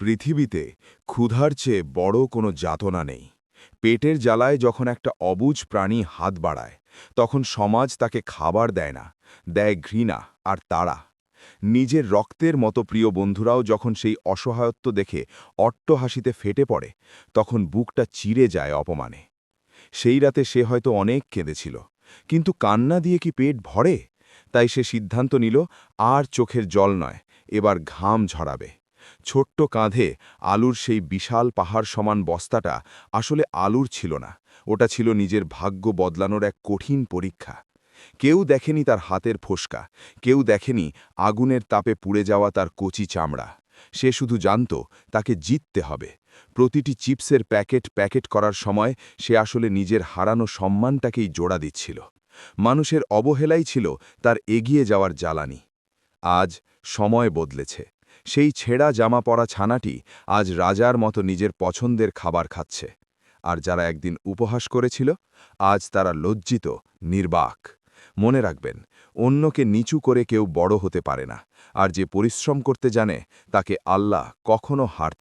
পৃথিবীতে ক্ষুধার চেয়ে বড় কোনো যাতনা নেই। পেটের জ্বালায় যখন একটা অবুঝ প্রাণী হাত বাড়ায়, তখন সমাজ তাকে খাবার দেয় না, দেয় ঘৃণা আর তাড়া। নিজের রক্তের মতো প্রিয় বন্ধুরাও যখন সেই অসহায়ত্ব দেখে অট্টহাসিতে ফেটে পড়ে, তখন বুকটা চিরে যায় অপমানে। সেই রাতে সে হয়তো অনেক কেঁদেছিল, কিন্তু কান্না দিয়ে কি পেট ভরে? তাই সে সিদ্ধান্ত নিল, আর চোখের জল নয়, এবার ঘাম ঝরাবে। ছোট্ট কাঁধে আলুর সেই বিশাল পাহাড় সমান বস্তাটা আসলে আলুর ছিল না, ওটা ছিল নিজের ভাগ্য বদলানোর এক কঠিন পরীক্ষা। কেউ দেখেনি তার হাতের ফোসকা, কেউ দেখেনি আগুনের তাপে পুড়ে যাওয়া তার কচি চামড়া। সে শুধু জানত তাকে জিততে হবে। প্রতিটি চিপসের প্যাকেট প্যাকেট করার সময় সে আসলে নিজের হারানো সম্মানটাকেই জোড়া দিচ্ছিল। মানুষের অবহেলাই ছিল তার এগিয়ে যাওয়ার জ্বালানি। আজ সময় বদলেছে। সেই ছেঁড়া জামা পরা ছানাটি আজ রাজার মতো নিজের পছন্দের খাবার খাচ্ছে। আর যারা একদিন উপহাস করেছিল, আজ তারা লজ্জিত, নির্বাক। মনে রাখবেন, অন্যকে নিচু করে কেউ বড় হতে পারে না, আর যে পরিশ্রম করতে জানে তাকে আল্লাহ কখনো হার